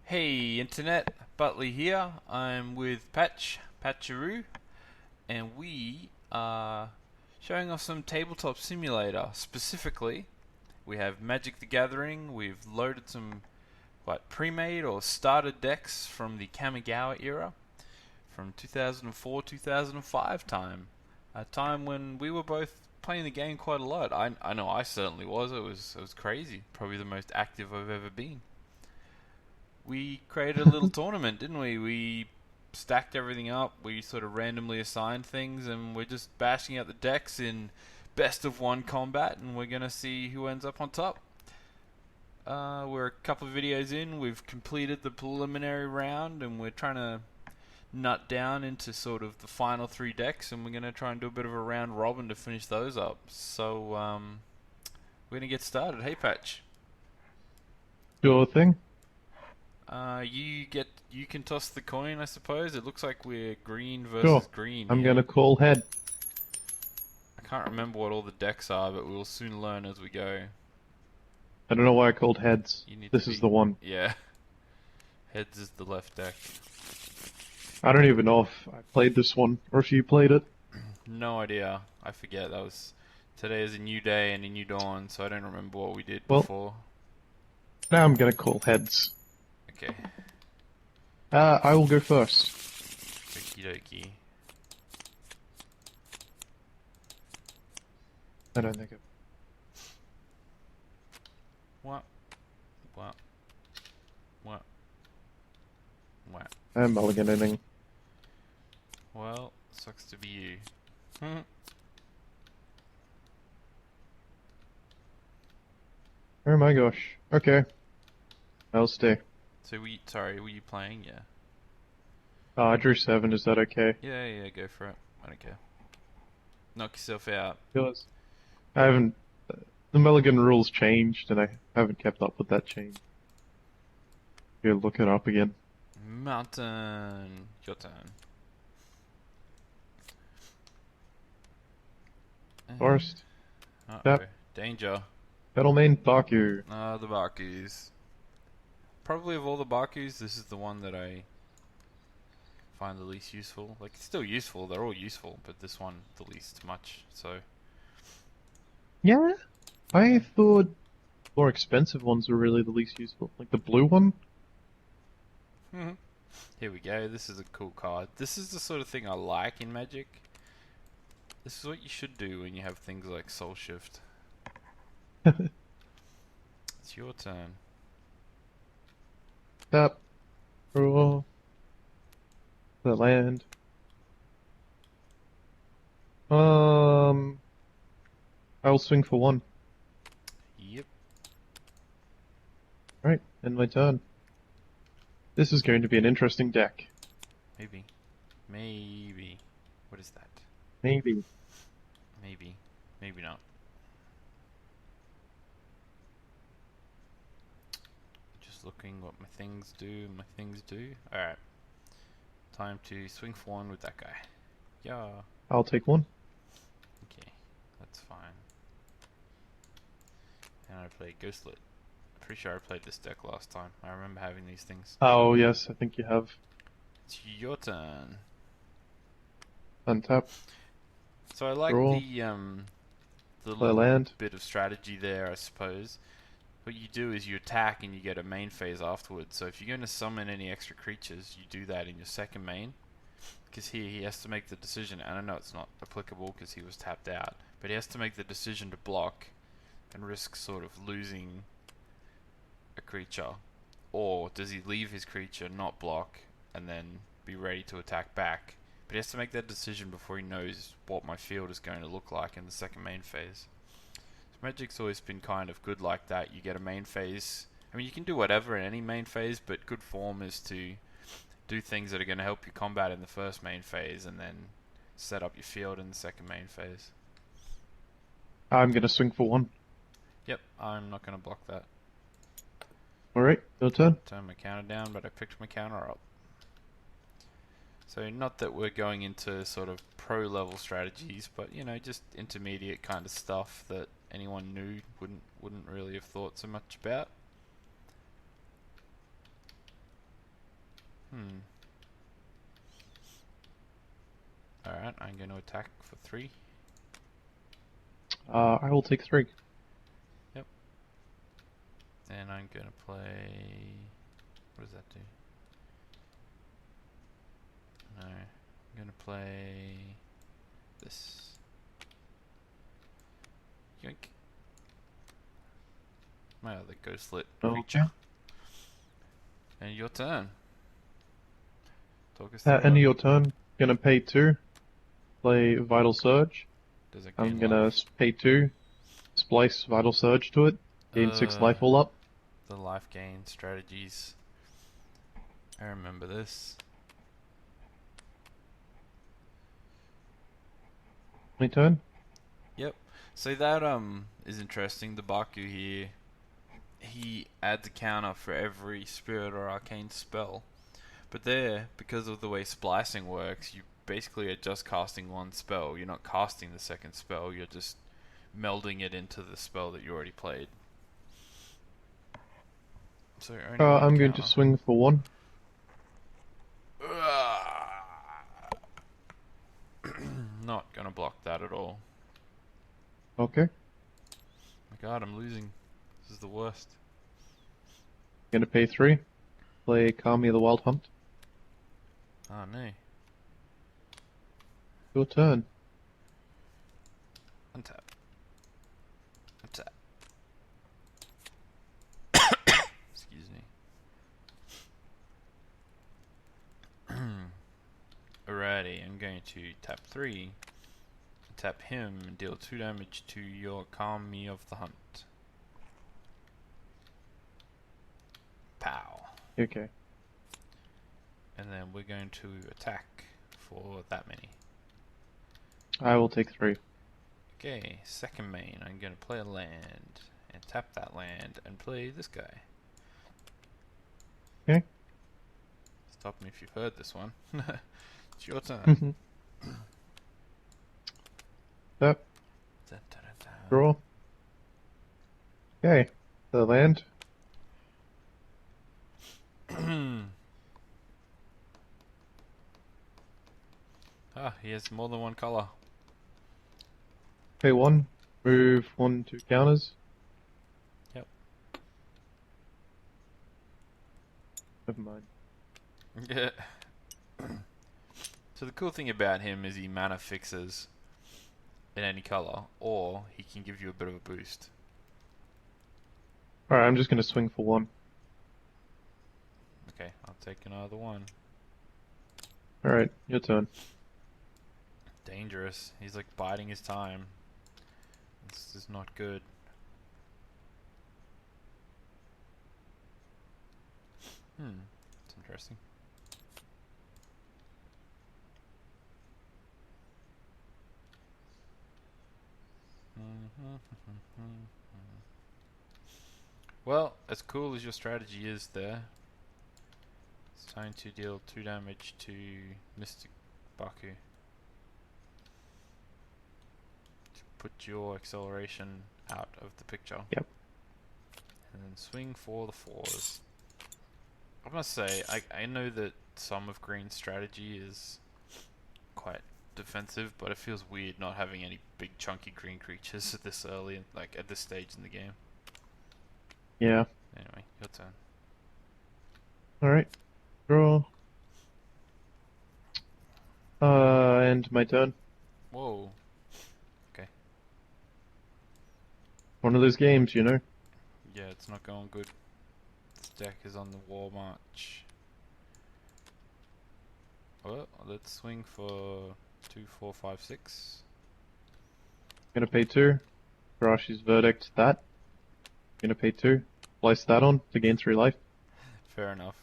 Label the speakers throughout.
Speaker 1: Hey Internet, Butley here. I'm with Patcharoo, and we are showing off some tabletop simulator. Specifically, we have Magic the Gathering. We've loaded some pre-made or starter decks from the Kamigawa era, from 2004, 2005 time, a time when we were both playing the game quite a lot. I know I certainly was. It was crazy. Probably the most active I've ever been. We created a little tournament, didn't we? We stacked everything up. We sort of randomly assigned things, and we're just bashing out the decks in best of one combat, and we're gonna see who ends up on top. We're a couple of videos in. We've completed the preliminary round, and we're trying to nut down into sort of the final three decks, and we're gonna try and do a bit of a round robin to finish those up. So we're gonna get started. Hey, Patch.
Speaker 2: Sure thing.
Speaker 1: You can toss the coin, I suppose. It looks like we're green
Speaker 2: Sure.
Speaker 1: versus green
Speaker 2: I'm
Speaker 1: here.
Speaker 2: gonna call head.
Speaker 1: I can't remember what all the decks are, but we'll soon learn as we go.
Speaker 2: I don't know why I called heads.
Speaker 1: You need to
Speaker 2: This is
Speaker 1: be,
Speaker 2: the one.
Speaker 1: yeah. Heads is the left deck.
Speaker 2: I don't even know if I played this one or if you played it.
Speaker 1: No idea. I forget. Today is a new day and a new dawn, so I don't remember what we did
Speaker 2: Well,
Speaker 1: before.
Speaker 2: now I'm gonna call heads.
Speaker 1: Okay.
Speaker 2: I will go first.
Speaker 1: Okie dokie.
Speaker 2: I don't think it.
Speaker 1: What? What? What? What?
Speaker 2: I'm mulliganing.
Speaker 1: Well, sucks to be you. Hmm.
Speaker 2: Oh my gosh. Okay. I'll stay.
Speaker 1: So sorry, were you playing? Yeah.
Speaker 2: I drew 7. Is that okay?
Speaker 1: Yeah, go for it. I don't care. Knock yourself out.
Speaker 2: Because I haven't. The mulligan rules changed, and I haven't kept up with that change. Here, look it up again.
Speaker 1: Mountain. Your turn.
Speaker 2: Forest.
Speaker 1: Uh-oh.
Speaker 2: Tap.
Speaker 1: Danger.
Speaker 2: Battlemane Baku.
Speaker 1: Ah, the Bakus. Probably of all the Bakus, this is the one that I find the least useful. Like, it's still useful, they're all useful, but this one the least much, so...
Speaker 2: Yeah. I thought more expensive ones were really the least useful. Like the blue one?
Speaker 1: Here we go, this is a cool card. This is the sort of thing I like in Magic. This is what you should do when you have things like Soul Shift. It's your turn.
Speaker 2: Tap. Draw. The land. I will swing for 1.
Speaker 1: Yep.
Speaker 2: Right, end my turn. This is going to be an interesting deck.
Speaker 1: Maybe. Maybe. What is that?
Speaker 2: Maybe.
Speaker 1: Maybe. Maybe not. Just looking what my things do. Alright. Time to swing for 1 with that guy. Yeah.
Speaker 2: I'll take 1.
Speaker 1: Okay. That's fine. And I play Ghostlet. Pretty sure I played this deck last time. I remember having these things.
Speaker 2: Oh, yes, I think you have.
Speaker 1: It's your turn.
Speaker 2: Untap.
Speaker 1: So I like
Speaker 2: Draw.
Speaker 1: the
Speaker 2: Play
Speaker 1: little
Speaker 2: land.
Speaker 1: bit of strategy there, I suppose. What you do is you attack and you get a main phase afterwards. So if you're going to summon any extra creatures, you do that in your second main. Because here he has to make the decision, and I know it's not applicable because he was tapped out, but he has to make the decision to block and risk sort of losing a creature. Or does he leave his creature, not block, and then be ready to attack back? But he has to make that decision before he knows what my field is going to look like in the second main phase. Magic's always been kind of good like that. You get a main phase. I mean, you can do whatever in any main phase, but good form is to do things that are going to help you combat in the first main phase and then set up your field in the second main phase.
Speaker 2: I'm gonna swing for 1.
Speaker 1: Yep, I'm not going to block that.
Speaker 2: Alright, your turn.
Speaker 1: Turn my counter down, but I picked my counter up. So not that we're going into sort of pro level strategies, but you know, just intermediate kind of stuff that anyone new wouldn't really have thought so much about. Hmm. Alright, I'm going to attack for 3.
Speaker 2: I will take 3.
Speaker 1: Yep. And I'm going to play... What does that do? No. I'm going to play... this. Yoink. My other ghostlit creature.
Speaker 2: Okay.
Speaker 1: And your turn. Talk us
Speaker 2: At
Speaker 1: through
Speaker 2: end
Speaker 1: it.
Speaker 2: of your turn, gonna pay 2. Play Vital Surge.
Speaker 1: Does it
Speaker 2: I'm
Speaker 1: gain
Speaker 2: gonna
Speaker 1: life?
Speaker 2: pay 2. Splice Vital Surge to it. Gain 6 life all up.
Speaker 1: The life gain strategies. I remember this.
Speaker 2: My turn.
Speaker 1: Yep. So that is interesting. The Baku here, he adds a counter for every spirit or arcane spell. But there, because of the way splicing works, you basically are just casting one spell. You're not casting the second spell, you're just melding it into the spell that you already played. So only one
Speaker 2: I'm going to
Speaker 1: counter.
Speaker 2: swing for 1.
Speaker 1: Not gonna block that at all.
Speaker 2: Okay.
Speaker 1: My god, I'm losing. This is the worst.
Speaker 2: Gonna pay 3. Play Kami the Wild Hunt.
Speaker 1: Oh no.
Speaker 2: Your turn.
Speaker 1: Untap. Untap. Excuse me. Alrighty, I'm going to tap 3. Tap him and deal 2 damage to your Kami of the Hunt. Pow.
Speaker 2: Okay.
Speaker 1: And then we're going to attack for that many.
Speaker 2: I will take 3.
Speaker 1: Okay, second main, I'm going to play a land and tap that land and play this guy.
Speaker 2: Okay.
Speaker 1: Stop me if you've heard this one. It's your turn.
Speaker 2: Tap.
Speaker 1: Dun, dun, dun, dun.
Speaker 2: Draw. Okay. The land.
Speaker 1: Ah, he has more than one color.
Speaker 2: Pay 1. Move 1 2 counters.
Speaker 1: Yep.
Speaker 2: Never mind.
Speaker 1: Yeah. So the cool thing about him is he mana fixes in any color, or he can give you a bit of a boost.
Speaker 2: Alright, I'm just gonna swing for 1.
Speaker 1: Okay, I'll take another one.
Speaker 2: Alright, your turn.
Speaker 1: Dangerous. He's like biding his time. This is not good. It's interesting. Well, as cool as your strategy is there, it's time to deal 2 damage to Mr. Baku. To put your acceleration out of the picture.
Speaker 2: Yep.
Speaker 1: And then swing for the 4s. I must say, I know that some of Green's strategy is quite defensive, but it feels weird not having any big chunky green creatures this early, like at this stage in the game.
Speaker 2: Yeah.
Speaker 1: Anyway, your turn.
Speaker 2: Alright. Draw. And my turn.
Speaker 1: Whoa. Okay.
Speaker 2: One of those games, you know.
Speaker 1: Yeah, it's not going good. This deck is on the war march. Well, let's swing for 2, 4, 5, 6.
Speaker 2: Gonna pay 2. Garashi's Verdict that. Gonna pay 2. Slice that on to gain 3 life.
Speaker 1: Fair enough.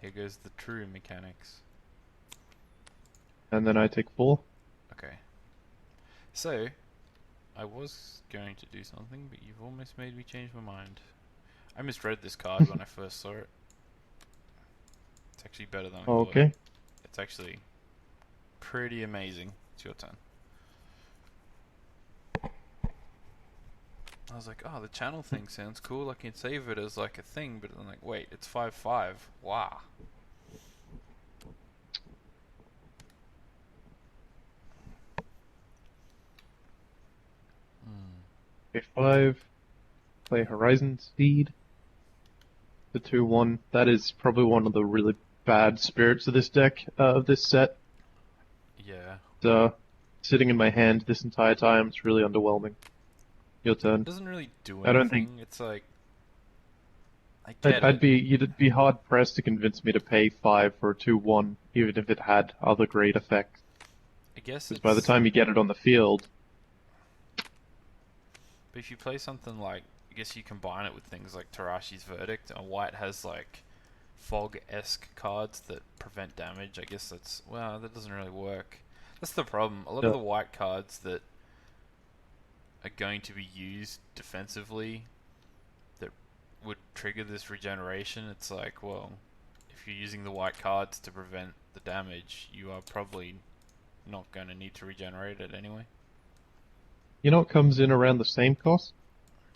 Speaker 1: Here goes the true mechanics.
Speaker 2: And then I take 4.
Speaker 1: Okay. So, I was going to do something, but you've almost made me change my mind. I misread this card when I first saw it. It's actually better than I thought.
Speaker 2: Okay.
Speaker 1: It's actually pretty amazing. It's your turn. I was like, oh, the channel thing sounds cool. I can save it as like a thing, but I'm like, wait, it's 5/5. Wow.
Speaker 2: Pay 5. Play Horizon Speed. The 2/1. That is probably one of the really bad spirits of this deck, of this set.
Speaker 1: Yeah.
Speaker 2: Sitting in my hand this entire time, it's really underwhelming. Your
Speaker 1: It
Speaker 2: turn.
Speaker 1: doesn't really do
Speaker 2: I don't think
Speaker 1: anything. It's like, I get it.
Speaker 2: you'd be hard pressed to convince me to pay 5 for a 2/1, even if it had other great effects.
Speaker 1: I guess
Speaker 2: Because by the
Speaker 1: it's.
Speaker 2: time you get it on the field,
Speaker 1: But if you play something like, I guess you combine it with things like Tarashi's Verdict, and white has like fog-esque cards that prevent damage. I guess that's, well, that doesn't really work. That's the problem. A lot of
Speaker 2: yeah,
Speaker 1: the white cards that are going to be used defensively that would trigger this regeneration, it's like, well, if you're using the white cards to prevent the damage, you are probably not going to need to regenerate it anyway.
Speaker 2: you know what comes in around the same cost?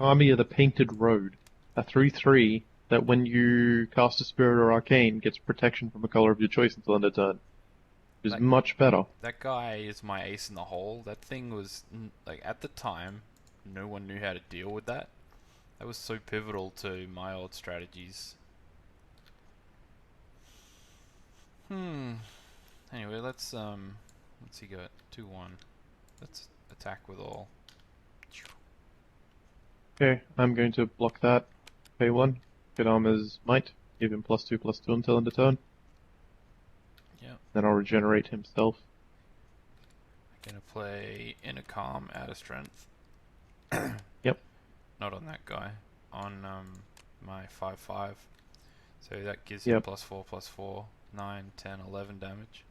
Speaker 2: Army of the Painted Road. A 3/3 that when you cast a Spirit or Arcane gets protection from a color of your choice until end of turn. Which is
Speaker 1: That
Speaker 2: much better.
Speaker 1: that guy is my ace in the hole. That thing was like, at the time, no one knew how to deal with that. That was so pivotal to my old strategies. Anyway, let's see, go 2/1. Let's attack with all.
Speaker 2: Okay, I'm going to block that. Pay 1. Get Armor's Might. Give him +2/+2 until end of turn.
Speaker 1: Yep.
Speaker 2: Then I'll regenerate himself.
Speaker 1: Gonna play Inner Calm out of strength.
Speaker 2: Yep.
Speaker 1: Not on that guy. On my 5/5. So that gives
Speaker 2: Yep.
Speaker 1: him +4/+4, 9, 10, 11 damage.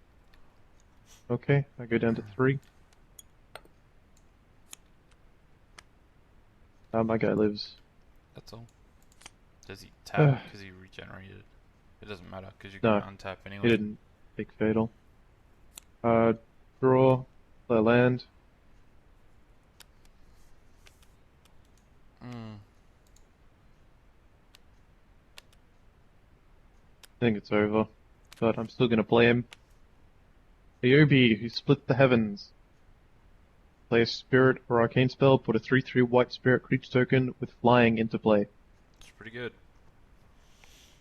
Speaker 2: Okay, I go down to 3. My guy lives.
Speaker 1: That's all. Does he tap because he regenerated? It doesn't matter because you're
Speaker 2: No,
Speaker 1: gonna untap
Speaker 2: he
Speaker 1: anyway.
Speaker 2: didn't take Fatal. Draw, play land. I think it's over, but I'm still gonna play him. Aobi, who split the heavens. Play a spirit or arcane spell, put a 3/3 white spirit creature token with flying into play.
Speaker 1: It's pretty good.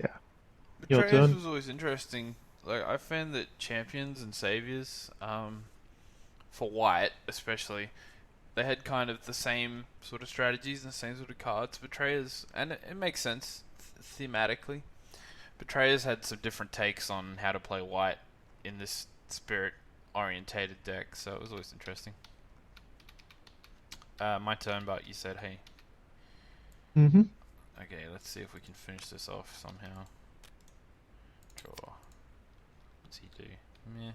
Speaker 2: Yeah. Your
Speaker 1: Betrayers
Speaker 2: turn.
Speaker 1: was always interesting. Like, I found that champions and saviors, for white especially, they had kind of the same sort of strategies and the same sort of cards. Betrayers, and it makes sense thematically. Betrayers had some different takes on how to play white in this spirit-orientated deck, so it was always interesting. My turn, but you said, hey.
Speaker 2: Mm-hmm.
Speaker 1: Okay, let's see if we can finish this off somehow. Draw. What's he do? Meh.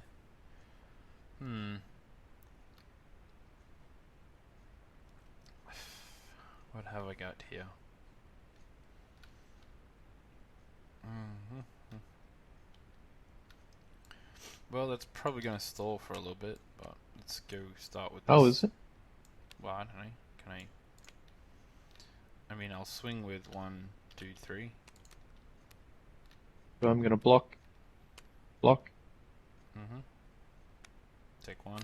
Speaker 1: What have I got here? Well, that's probably going to stall for a little bit, but let's go start with this.
Speaker 2: Oh, is it?
Speaker 1: Well, I don't know. Can I mean, I'll swing with 1, 2, 3.
Speaker 2: So I'm gonna block. Block.
Speaker 1: Take 1.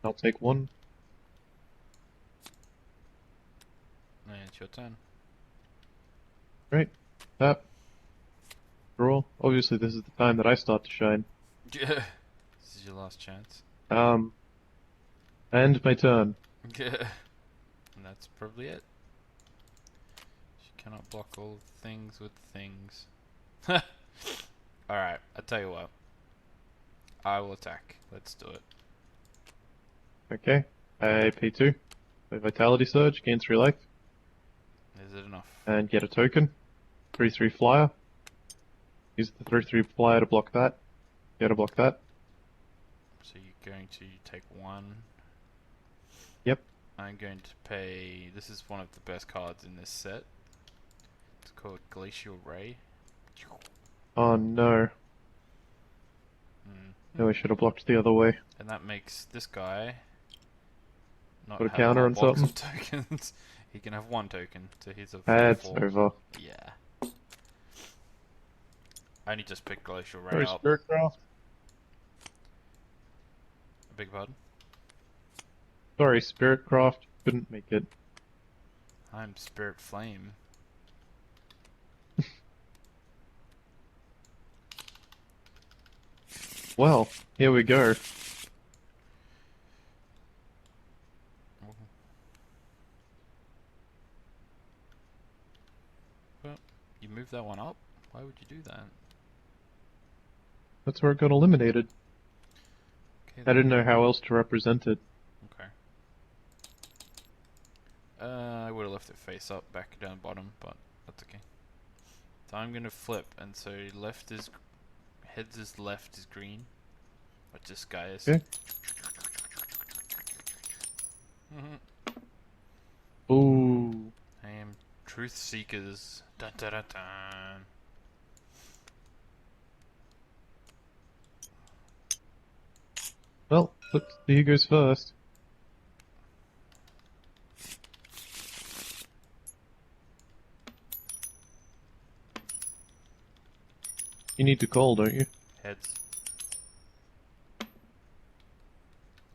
Speaker 2: I'll take 1.
Speaker 1: And it's your turn.
Speaker 2: Right. Tap. Draw. Obviously, this is the time that I start to shine.
Speaker 1: This is your last chance.
Speaker 2: End my turn.
Speaker 1: And that's probably it. She cannot block all things with things. Alright, I'll tell you what. I will attack. Let's do it.
Speaker 2: Okay. I pay 2. Play Vitality Surge, gain 3 life.
Speaker 1: Is it enough?
Speaker 2: And get a token. 3/3 flyer. Use the 3/3 flyer to block that. Get to block that.
Speaker 1: So you're going to take 1.
Speaker 2: Yep.
Speaker 1: I'm going to pay... This is one of the best cards in this set. It's called Glacial Ray.
Speaker 2: Oh no. No, I should have blocked the other way.
Speaker 1: And that makes this guy not
Speaker 2: Put a
Speaker 1: have
Speaker 2: counter
Speaker 1: a
Speaker 2: on
Speaker 1: box
Speaker 2: something?
Speaker 1: of tokens. He can have 1 token, so he's a 4/4.
Speaker 2: That's over.
Speaker 1: Yeah. I only just picked Glacial Ray
Speaker 2: Sorry,
Speaker 1: up.
Speaker 2: Spiritcraft.
Speaker 1: Beg your pardon?
Speaker 2: Sorry, Spiritcraft. Couldn't make it.
Speaker 1: I'm Spirit Flame.
Speaker 2: Well, here we go.
Speaker 1: Well, you move that one up? Why would you do that?
Speaker 2: That's where it got eliminated.
Speaker 1: Okay,
Speaker 2: I didn't know how else to represent it.
Speaker 1: Okay. I would have left it face up, back down bottom, but that's okay. So I'm gonna flip, and so left is heads is left is green, but this guy is.
Speaker 2: Okay. Ooh.
Speaker 1: I am Truth Seekers. Dun dun dun dun.
Speaker 2: Well, let's see who goes first. You need to call, don't you?
Speaker 1: Heads.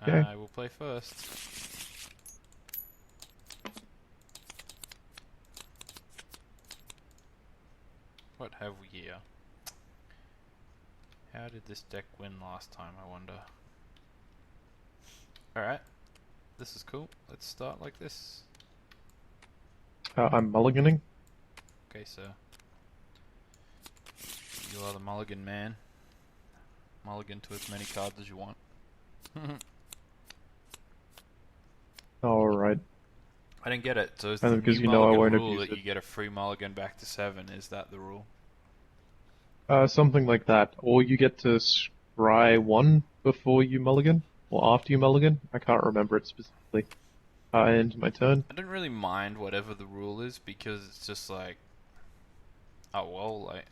Speaker 2: Okay.
Speaker 1: I will play first. What have we here? How did this deck win last time, I wonder? Alright. This is cool. Let's start like this.
Speaker 2: I'm mulliganing.
Speaker 1: Okay, sir. You are the mulligan man. Mulligan to as many cards as you want.
Speaker 2: Alright.
Speaker 1: I didn't get it. So is
Speaker 2: And
Speaker 1: the
Speaker 2: because
Speaker 1: new
Speaker 2: you know I
Speaker 1: mulligan
Speaker 2: won't
Speaker 1: rule
Speaker 2: abuse
Speaker 1: that
Speaker 2: it.
Speaker 1: you get a free mulligan back to 7? Is that the rule?
Speaker 2: Something like that. Or you get to scry one before you mulligan, or after you mulligan. I can't remember it specifically. And my turn.
Speaker 1: I don't really mind whatever the rule is, because it's just like, oh well, like,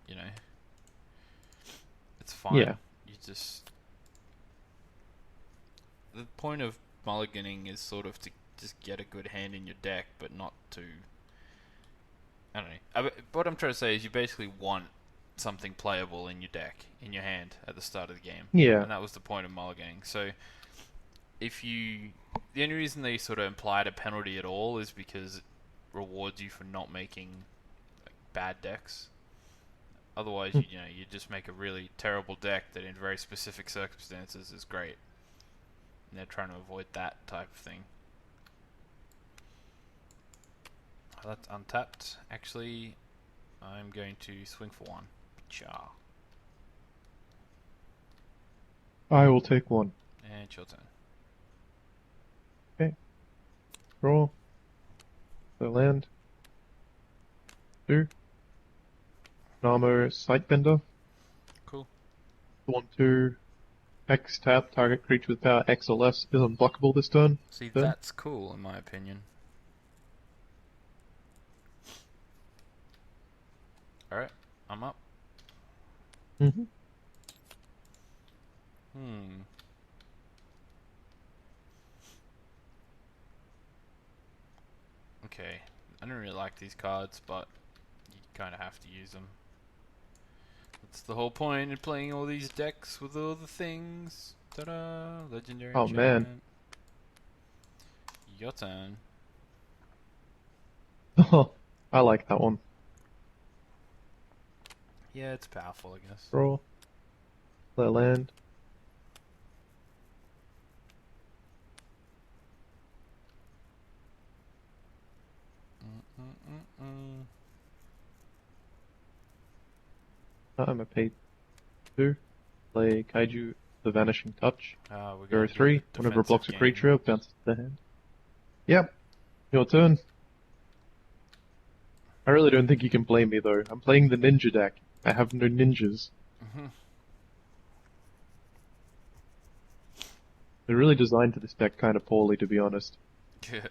Speaker 1: you know, it's fine.
Speaker 2: Yeah.
Speaker 1: You just, the point of mulliganing is sort of to just get a good hand in your deck, but not to, I don't know. What I'm trying to say is you basically want something playable in your deck, in your hand, at the start of the game.
Speaker 2: Yeah.
Speaker 1: And that was the point of mulliganing. So, if you, the only reason they sort of implied a penalty at all is because it rewards you for not making like, bad decks. Otherwise, you know, you just make a really terrible deck that in very specific circumstances is great. And they're trying to avoid that type of thing. That's untapped. Actually, I'm going to swing for one. Cha.
Speaker 2: I will take one.
Speaker 1: And it's your turn.
Speaker 2: Okay. Draw. The land. 2. Namo Sightbender.
Speaker 1: Cool.
Speaker 2: 1/2. X tap, target creature with power X or less is unblockable this turn.
Speaker 1: See,
Speaker 2: Turn.
Speaker 1: that's cool in my opinion. Alright, I'm up.
Speaker 2: Mm-hmm.
Speaker 1: Okay, I don't really like these cards, but you kind of have to use them. That's the whole point in playing all these decks with all the things. Ta-da! Legendary
Speaker 2: Oh, man.
Speaker 1: enchantment. Your turn.
Speaker 2: Oh, I like that one.
Speaker 1: Yeah, it's powerful, I guess.
Speaker 2: Draw. Play land. I'm a pay 2. Play Kaiju, the Vanishing Touch.
Speaker 1: We're
Speaker 2: Draw
Speaker 1: gonna do
Speaker 2: 3.
Speaker 1: the
Speaker 2: Whenever it blocks a
Speaker 1: defensive game.
Speaker 2: creature, it bounces to the hand. Yep. Your turn. I really don't think you can blame me though. I'm playing the ninja deck. I have no ninjas. They're really designed to this deck kind of poorly, to be honest.
Speaker 1: Good.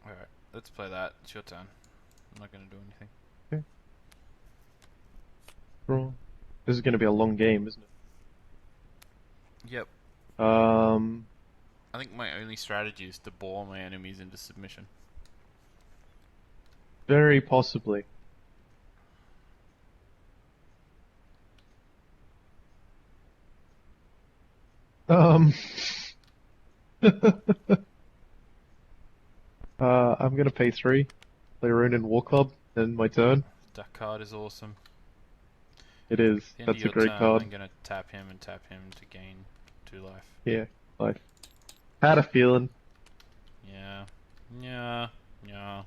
Speaker 1: Alright, let's play that. It's your turn. I'm not gonna do anything.
Speaker 2: Okay. Draw. This is going to be a long game, isn't
Speaker 1: Yep.
Speaker 2: it?
Speaker 1: I think my only strategy is to bore my enemies into submission.
Speaker 2: Very possibly. Um, I'm gonna pay 3, play Ronin War Club, and my turn.
Speaker 1: That card is awesome.
Speaker 2: It is.
Speaker 1: At the end of
Speaker 2: That's a
Speaker 1: your
Speaker 2: great
Speaker 1: turn,
Speaker 2: card.
Speaker 1: I'm gonna tap him and tap him to gain 2 life.
Speaker 2: Yeah, I had a feeling.
Speaker 1: Yeah. Yeah. Yeah.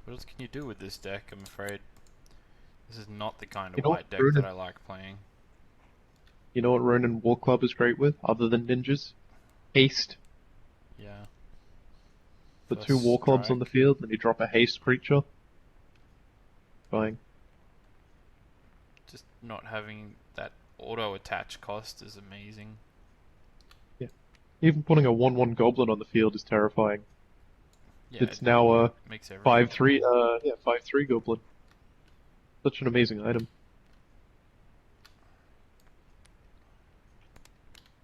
Speaker 1: What else can you do with this deck, I'm afraid? This is not the kind
Speaker 2: You
Speaker 1: of
Speaker 2: know what
Speaker 1: white deck that
Speaker 2: Ronin?
Speaker 1: I like playing.
Speaker 2: You know what Ronin War Club is great with, other than ninjas? Haste.
Speaker 1: Yeah.
Speaker 2: Put 2
Speaker 1: First
Speaker 2: War Clubs on the
Speaker 1: strike.
Speaker 2: field, and you drop a haste creature. Fine.
Speaker 1: Just not having that auto attach cost is amazing.
Speaker 2: Yeah. Even putting a 1/1 Goblin on the field is terrifying.
Speaker 1: Yeah, it
Speaker 2: It's now a
Speaker 1: makes everything
Speaker 2: 5/3.
Speaker 1: cool.
Speaker 2: Yeah, 5/3 Goblin. Such an amazing item.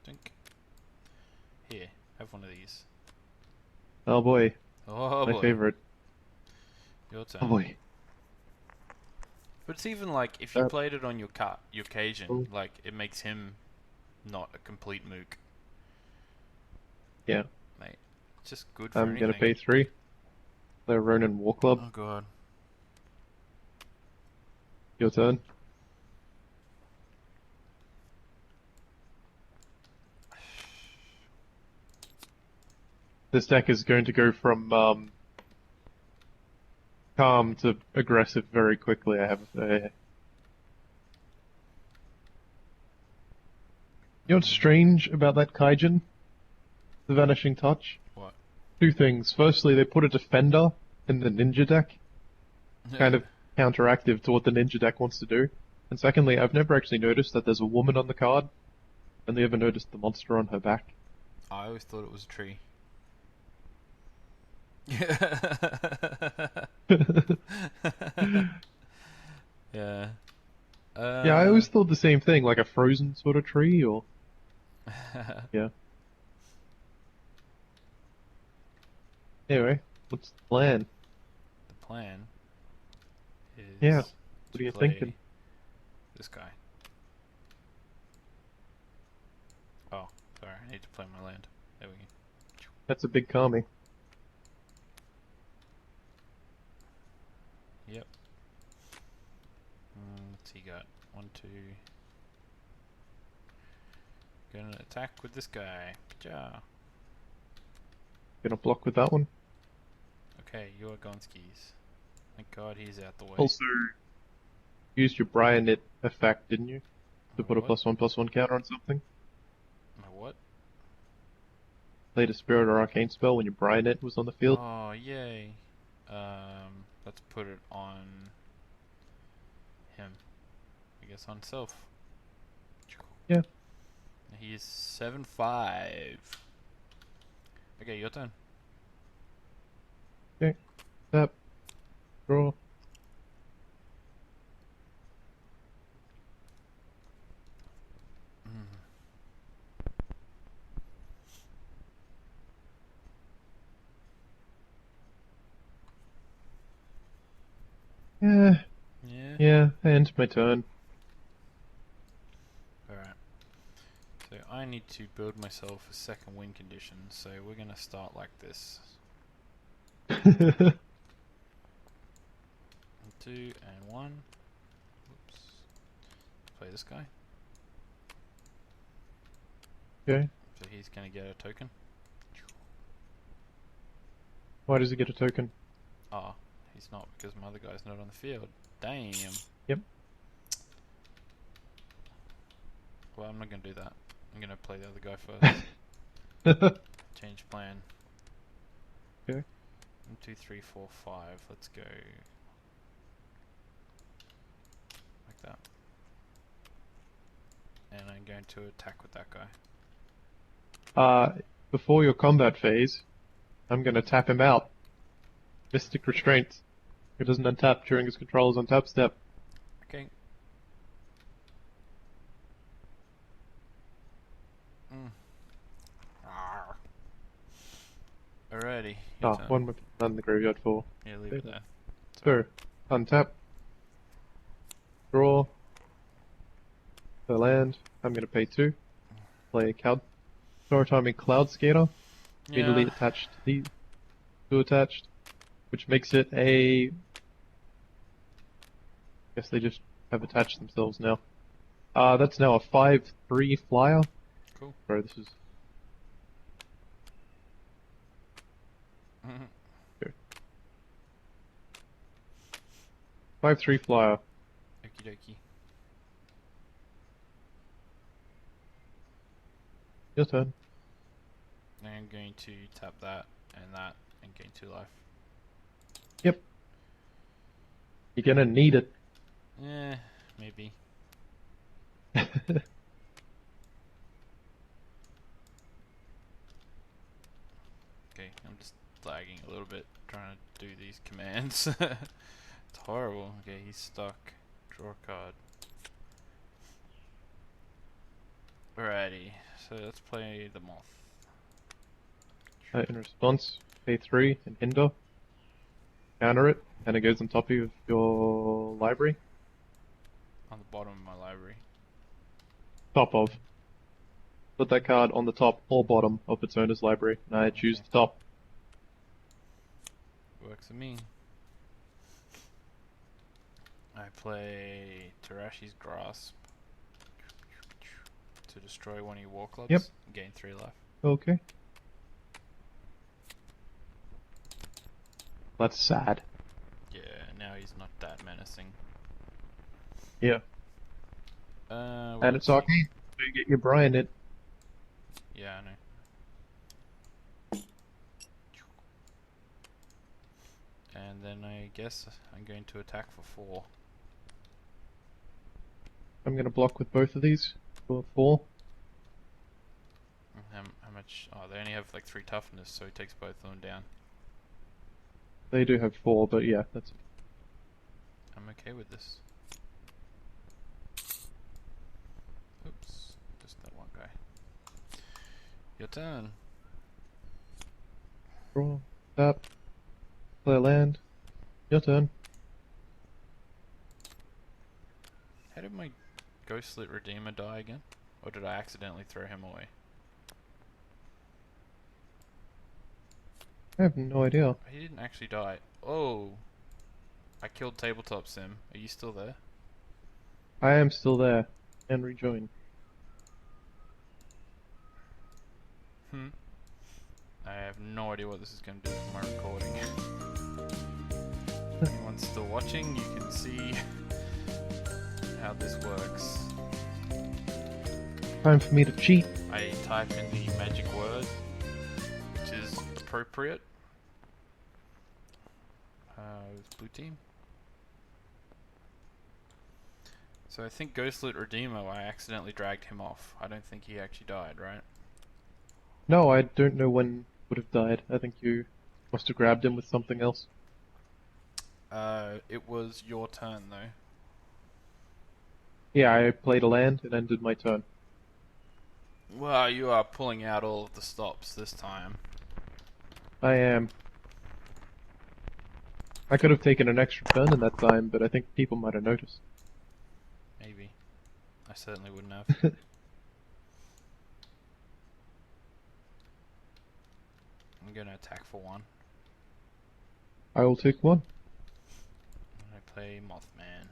Speaker 1: Think. Here, have one of these.
Speaker 2: Oh boy,
Speaker 1: Oh
Speaker 2: my
Speaker 1: boy,
Speaker 2: favorite.
Speaker 1: your
Speaker 2: Oh
Speaker 1: turn.
Speaker 2: boy.
Speaker 1: But it's even like if you
Speaker 2: Uh,
Speaker 1: played it on your Cajun,
Speaker 2: oh,
Speaker 1: like it makes him not a complete mook,
Speaker 2: yeah,
Speaker 1: mate. It's just good for
Speaker 2: I'm gonna
Speaker 1: anything.
Speaker 2: pay 3. Play Ronin War Club.
Speaker 1: Oh god.
Speaker 2: Your turn. This deck is going to go from calm to aggressive very quickly. I have. You know what's strange about that Kaijin? The Vanishing Touch?
Speaker 1: What?
Speaker 2: 2 things. Firstly, they put a defender in the ninja deck, kind of counteractive to what the ninja deck wants to do. And secondly, I've never actually noticed that there's a woman on the card. Only ever noticed the monster on her back.
Speaker 1: I always thought it was a tree. Yeah.
Speaker 2: Yeah, I
Speaker 1: Uh.
Speaker 2: always thought the same thing, like a frozen sort of tree, or yeah. Anyway, what's the plan?
Speaker 1: The plan
Speaker 2: Yeah,
Speaker 1: is
Speaker 2: what
Speaker 1: to
Speaker 2: are you
Speaker 1: play
Speaker 2: thinking?
Speaker 1: this guy. Oh, sorry, I need to play my land. There we go.
Speaker 2: That's a big kami.
Speaker 1: Yep. What's he got? 1, 2. Gonna attack with this guy. Ja.
Speaker 2: Gonna block with that one.
Speaker 1: Okay, you're Gonskis. Thank God he's out the way.
Speaker 2: Also, used your Brian It effect, didn't you? To
Speaker 1: My
Speaker 2: put a
Speaker 1: what?
Speaker 2: +1/+1 counter on something.
Speaker 1: My what?
Speaker 2: Played a Spirit or Arcane spell when your Brian It was on the field.
Speaker 1: Oh, yay. Let's put it on him. I guess on self.
Speaker 2: Yeah.
Speaker 1: He is 7-5. Okay, your turn.
Speaker 2: Okay. Tap. Draw. Yeah.
Speaker 1: Yeah.
Speaker 2: Yeah. And my turn.
Speaker 1: Alright. So I need to build myself a second win condition, so we're gonna start like this. 2 and 1. Whoops. Play this guy.
Speaker 2: Okay.
Speaker 1: So he's gonna get a token.
Speaker 2: Why does he get a token?
Speaker 1: Ah, he's not because my other guy's not on the field. Damn.
Speaker 2: Yep.
Speaker 1: Well, I'm not gonna do that. I'm gonna play the other guy first. Change plan.
Speaker 2: Okay.
Speaker 1: 1, 2, 3, 4, 5. Let's go like that. And I'm going to attack with that guy.
Speaker 2: Before your combat phase, I'm gonna tap him out. Mystic Restraints. He doesn't untap during his control's untap step.
Speaker 1: Okay. Arr. Alrighty. Your turn.
Speaker 2: One weapon in the graveyard for.
Speaker 1: Yeah, leave it there.
Speaker 2: So, untap, draw, the land. I'm going to pay 2. Play Storytime Cloud Skater. Immediately
Speaker 1: Yeah.
Speaker 2: attached to these. 2 attached. Which makes it a... guess they just have attached themselves now. That's now a 5/3 flyer.
Speaker 1: Cool.
Speaker 2: Bro, this is...
Speaker 1: Mhm.
Speaker 2: Here. 5/3 flyer.
Speaker 1: Okie dokie.
Speaker 2: Your turn.
Speaker 1: Now I'm going to tap that and gain 2 life.
Speaker 2: Yep. You're gonna need it.
Speaker 1: Eh, maybe. Okay, I'm just lagging a little bit trying to do these commands. It's horrible. Okay, he's stuck. Draw a card. Alrighty, so let's play the moth.
Speaker 2: In response, pay 3 and hinder. Counter it, and it goes on top of your library.
Speaker 1: On the bottom of my library.
Speaker 2: Top of. Put that card on the top or bottom of its owner's library, and I choose
Speaker 1: Okay.
Speaker 2: the top.
Speaker 1: Works for me. I play Terashi's Grasp to destroy one of your war clubs.
Speaker 2: Yep.
Speaker 1: And gain 3 life.
Speaker 2: Okay. That's sad.
Speaker 1: Yeah, now he's not that menacing.
Speaker 2: Yeah.
Speaker 1: Well,
Speaker 2: And it's
Speaker 1: let's see.
Speaker 2: arcane, so you get your Brian it.
Speaker 1: Yeah, I know. And then I guess I'm going to attack for 4.
Speaker 2: I'm gonna block with both of these for 4.
Speaker 1: How much? Oh, they only have like 3 toughness, so he takes both of them down.
Speaker 2: They do have 4, but yeah, that's...
Speaker 1: I'm okay with this. Oops, just that one guy. Your turn.
Speaker 2: Draw, tap, play a land. Your turn.
Speaker 1: How did my Ghostlit Redeemer die again? Or did I accidentally throw him away?
Speaker 2: I have no idea.
Speaker 1: He didn't actually die. Oh! I killed Tabletop Sim. Are you still there?
Speaker 2: I am still there, and rejoin.
Speaker 1: I have no idea what this is going to do for my recording. If anyone's still watching, you can see how this works.
Speaker 2: Time for me to cheat.
Speaker 1: I type in the magic word, which is appropriate. With blue team. So I think Ghostlit Redeemer, I accidentally dragged him off. I don't think he actually died, right?
Speaker 2: No, I don't know when would have died. I think you must have grabbed him with something else.
Speaker 1: It was your turn though.
Speaker 2: Yeah, I played a land and ended my turn.
Speaker 1: Well, you are pulling out all of the stops this time.
Speaker 2: I am. I could have taken an extra turn in that time, but I think people might have noticed.
Speaker 1: Maybe. I certainly wouldn't have. I'm gonna attack for 1.
Speaker 2: I will take 1.
Speaker 1: I play Mothman.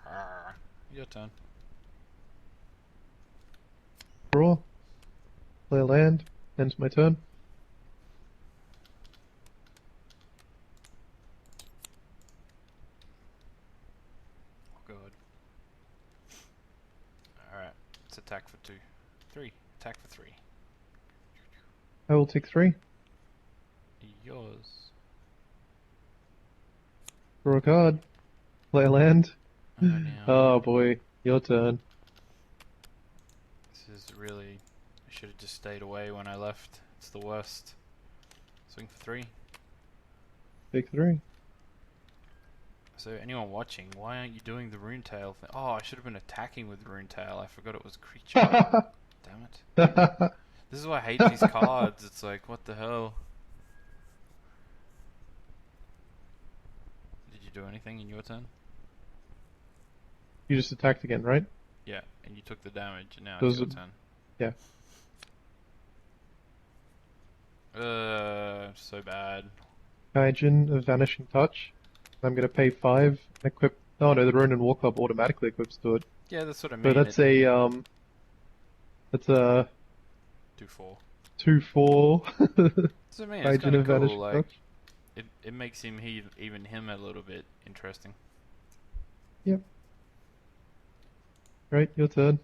Speaker 1: Arrgh. Your turn.
Speaker 2: Draw. Play a land. Ends my turn.
Speaker 1: Oh god. Alright, let's attack for 2. 3. Attack for 3.
Speaker 2: I will take 3.
Speaker 1: Yours.
Speaker 2: Draw a card. Play a land.
Speaker 1: Oh no.
Speaker 2: Oh boy, your turn.
Speaker 1: This is really... I should have just stayed away when I left. It's the worst. Swing for 3.
Speaker 2: Take 3.
Speaker 1: So anyone watching, why aren't you doing the Rune Tail thing? Oh, I should have been attacking with Rune Tail. I forgot it was creature. Damn it. This is why I hate these cards. It's like, what the hell? do anything in your turn?
Speaker 2: You just attacked again, right?
Speaker 1: Yeah, and you took the damage, and now
Speaker 2: Those
Speaker 1: it's your
Speaker 2: are-
Speaker 1: turn.
Speaker 2: Yeah.
Speaker 1: So bad.
Speaker 2: Gaijin of Vanishing Touch. I'm gonna pay 5 and equip. Oh no, the Ronin War Club automatically equips to it.
Speaker 1: Yeah, that's what I
Speaker 2: So
Speaker 1: mean.
Speaker 2: that's a
Speaker 1: 2/4.
Speaker 2: 2/4
Speaker 1: So I mean, it's kind
Speaker 2: Gaijin
Speaker 1: of
Speaker 2: of
Speaker 1: cool.
Speaker 2: Vanishing
Speaker 1: Like,
Speaker 2: Touch.
Speaker 1: it makes him even him a little bit interesting.
Speaker 2: Yep. Right, your turn.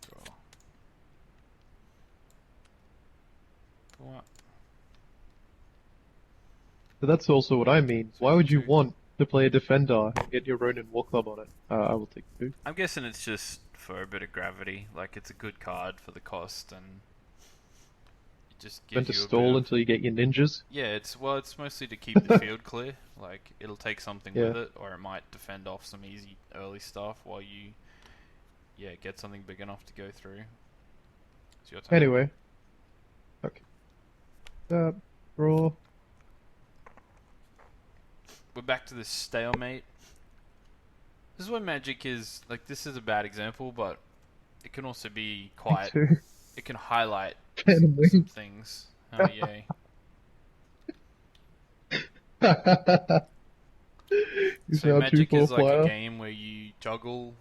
Speaker 1: Draw. What?
Speaker 2: So that's also what I mean.
Speaker 1: Swing
Speaker 2: Why
Speaker 1: for
Speaker 2: would you
Speaker 1: 2.
Speaker 2: want to play a defender and get your Ronin War Club on it? I will take 2.
Speaker 1: I'm guessing it's just for a bit of gravity. Like, it's a good card for the cost, and it just
Speaker 2: Then
Speaker 1: gives
Speaker 2: to
Speaker 1: you a bit
Speaker 2: stall
Speaker 1: of...
Speaker 2: until you get your ninjas.
Speaker 1: Yeah, it's mostly to keep the field clear. Like, it'll take something
Speaker 2: Yeah.
Speaker 1: with it, or it might defend off some easy early stuff while you, get something big enough to go through. It's your turn.
Speaker 2: Anyway. Okay. Draw.
Speaker 1: We're back to this stalemate. This is where Magic is, like, this is a bad example, but it can also be quite,
Speaker 2: 2.
Speaker 1: it can highlight
Speaker 2: Phantom
Speaker 1: some
Speaker 2: Wings.
Speaker 1: things. Oh, yay.
Speaker 2: He's
Speaker 1: So
Speaker 2: now
Speaker 1: Magic
Speaker 2: 2/4
Speaker 1: is like a
Speaker 2: flyer.
Speaker 1: game where you juggle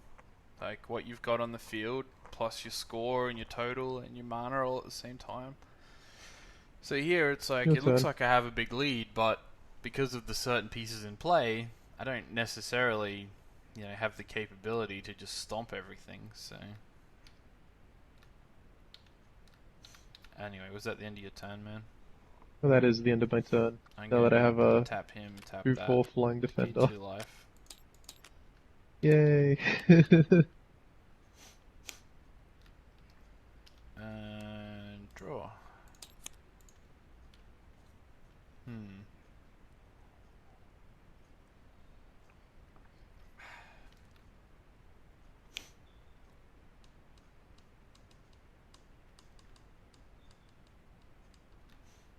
Speaker 1: like what you've got on the field plus your score and your total and your mana all at the same time. So here it's like
Speaker 2: Your
Speaker 1: it looks
Speaker 2: turn.
Speaker 1: like I have a big lead, but because of the certain pieces in play, I don't necessarily, have the capability to just stomp everything. So anyway, was that the end of your turn, man?
Speaker 2: Well, that is the end of my turn.
Speaker 1: I'm
Speaker 2: Now that I
Speaker 1: gonna
Speaker 2: have a
Speaker 1: tap him, tap
Speaker 2: 2/4
Speaker 1: that,
Speaker 2: flying
Speaker 1: gain
Speaker 2: defender.
Speaker 1: 2 life.
Speaker 2: Yay!
Speaker 1: And draw. Hmm.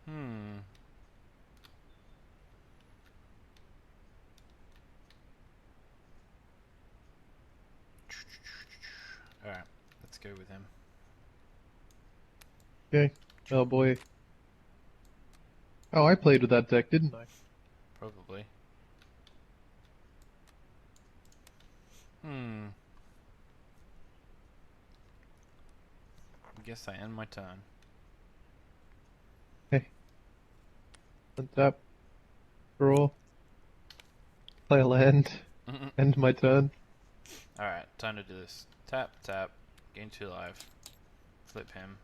Speaker 1: Hmm. Alright, let's go with him.
Speaker 2: Okay. Oh boy. Oh, I played with that deck, didn't I?
Speaker 1: Probably. Hmm. I guess I end my turn.
Speaker 2: Hey. Untap. Draw. Play a land. End my turn.
Speaker 1: Alright, time to do this. Tap, tap, gain 2 life. Flip him.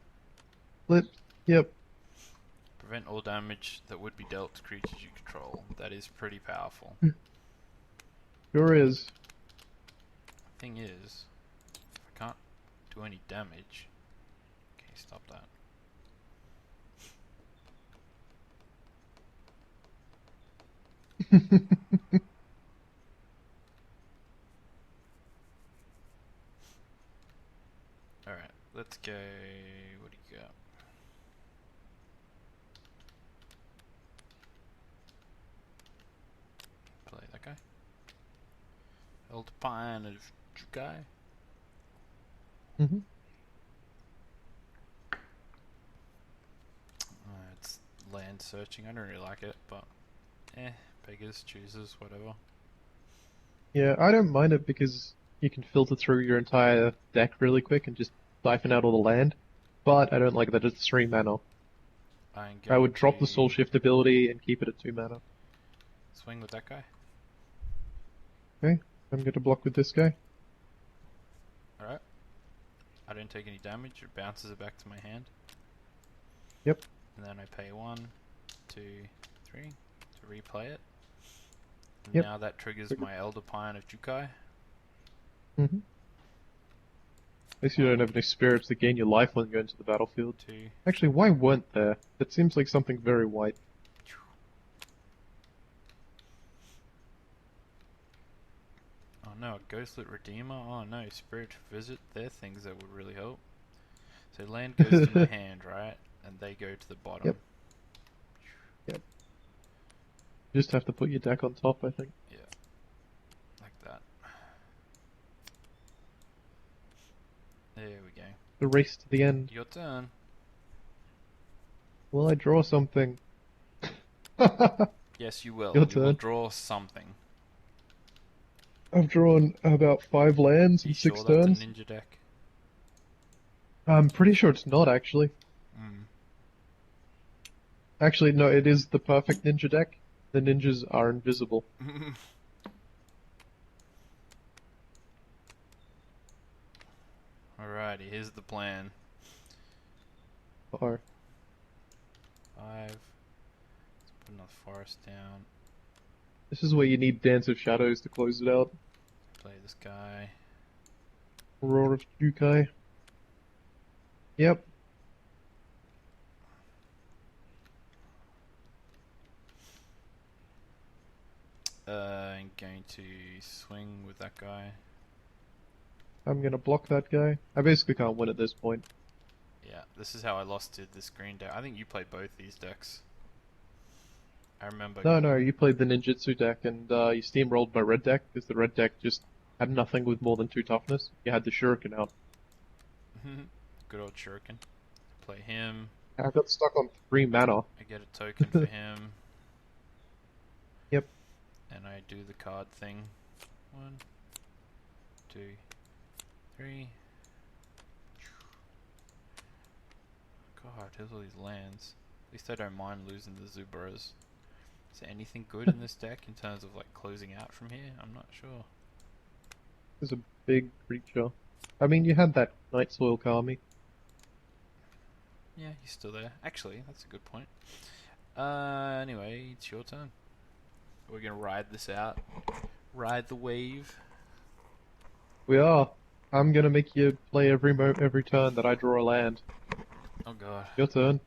Speaker 2: Flip. Yep.
Speaker 1: Prevent all damage that would be dealt to creatures you control. That is pretty powerful.
Speaker 2: Sure is.
Speaker 1: Thing is, if I can't do any damage... Okay, stop that. Alright, let's go... What do you got? Play that guy. Eldpine of Jukai.
Speaker 2: Mm-hmm.
Speaker 1: It's land searching. I don't really like it, but beggars, choosers, whatever.
Speaker 2: Yeah, I don't mind it because you can filter through your entire deck really quick and just siphon out all the land. But I don't like that it's 3 mana. I would drop the Soul Shift ability and keep it at 2 mana.
Speaker 1: Swing with that guy.
Speaker 2: Okay, I'm going to block with this guy.
Speaker 1: Alright. I don't take any damage. It bounces it back to my hand.
Speaker 2: Yep.
Speaker 1: And then I pay 1, 2, 3 to replay it. And
Speaker 2: Yep.
Speaker 1: now that triggers my Elder Pine of Jukai.
Speaker 2: Mm-hmm. At least you don't have any spirits that gain your life when you go into the battlefield.
Speaker 1: 2.
Speaker 2: Actually, why weren't there? That seems like something very white.
Speaker 1: Oh no, a Ghostlit Redeemer? Oh no, Spirit Visit. They're things that would really help. So land goes to my hand, right? And they go to the bottom.
Speaker 2: Yep. Yep. You just have to put your deck on top, I think.
Speaker 1: Yeah. Like that. There we go.
Speaker 2: The race to the end.
Speaker 1: Your turn.
Speaker 2: Will I draw something? Your
Speaker 1: Yes, you will. You will
Speaker 2: turn.
Speaker 1: draw something.
Speaker 2: I've drawn about 5 lands
Speaker 1: Are
Speaker 2: in
Speaker 1: you
Speaker 2: 6
Speaker 1: sure that's a
Speaker 2: turns.
Speaker 1: ninja deck?
Speaker 2: I'm pretty sure it's not, actually.
Speaker 1: Mm.
Speaker 2: Actually, no, it is the perfect ninja deck. The ninjas are invisible.
Speaker 1: Alrighty, here's the plan.
Speaker 2: Uh-oh.
Speaker 1: 5. Let's put another forest down.
Speaker 2: This is where you need Dance of Shadows to close it out.
Speaker 1: Play this guy.
Speaker 2: Roar of Jukai. Yep.
Speaker 1: I'm going to swing with that guy.
Speaker 2: I'm gonna block that guy. I basically can't win at this point.
Speaker 1: Yeah, this is how I lost to this green deck. I think you played both these decks. I remember.
Speaker 2: No, you played the ninjutsu deck and you steamrolled my red deck because the red deck just had nothing with more than 2 toughness. You had the shuriken out.
Speaker 1: Good old shuriken. Play him.
Speaker 2: I got stuck on 3 mana.
Speaker 1: I get a token for him.
Speaker 2: Yep.
Speaker 1: And I do the card thing. 1, 2, 3. God, here's all these lands. At least I don't mind losing the Zubaras. Is there anything good in this deck in terms of like closing out from here? I'm not sure.
Speaker 2: There's a big creature. I mean, you had that Night Soil Kami.
Speaker 1: Yeah, he's still there. Actually, that's a good point. Anyway, it's your turn. We're gonna ride this out. Ride the wave.
Speaker 2: We are. I'm gonna make you play every turn that I draw a land.
Speaker 1: Oh god.
Speaker 2: Your turn.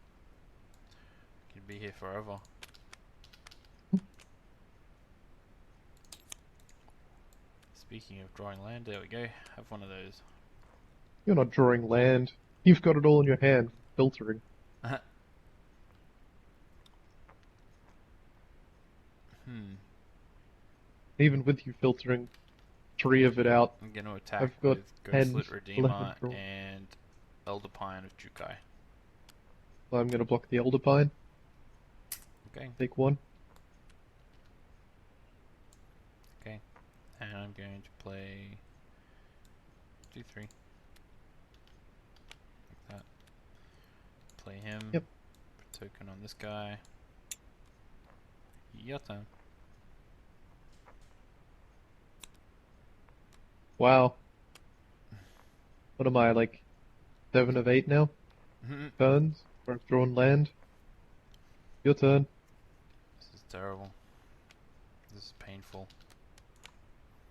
Speaker 1: Could be here forever. Speaking of drawing land, there we go. Have one of those.
Speaker 2: You're not drawing land. You've got it all in your hand. Filtering. Even with you filtering 3 of it out,
Speaker 1: I'm going to attack
Speaker 2: I've got
Speaker 1: with
Speaker 2: 10
Speaker 1: Ghostlit Redeemer
Speaker 2: drawn.
Speaker 1: and Elder Pine of Jukai.
Speaker 2: So I'm gonna block the Elder Pine.
Speaker 1: Okay.
Speaker 2: Take 1.
Speaker 1: Okay. And I'm going to play 2, 3. Like that. Play him.
Speaker 2: Yep.
Speaker 1: Put a token on this guy. Your turn.
Speaker 2: Wow. What am I, like 7 of 8 now? Turns where I've drawn land. Your turn.
Speaker 1: This is terrible. This is painful.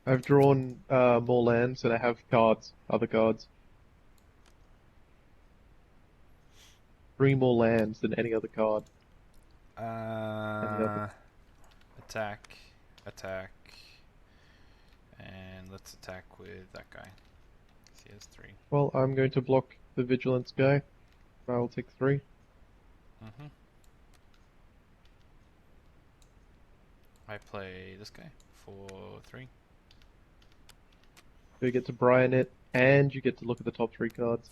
Speaker 2: I've drawn more lands and I have cards, other cards. 3 more lands than any other card.
Speaker 1: Attack, attack, and let's attack with that guy. He has 3.
Speaker 2: Well, I'm going to block the Vigilance guy. I will take 3.
Speaker 1: I play this guy for 3.
Speaker 2: So you get to Brian it, and you get to look at the top 3 cards.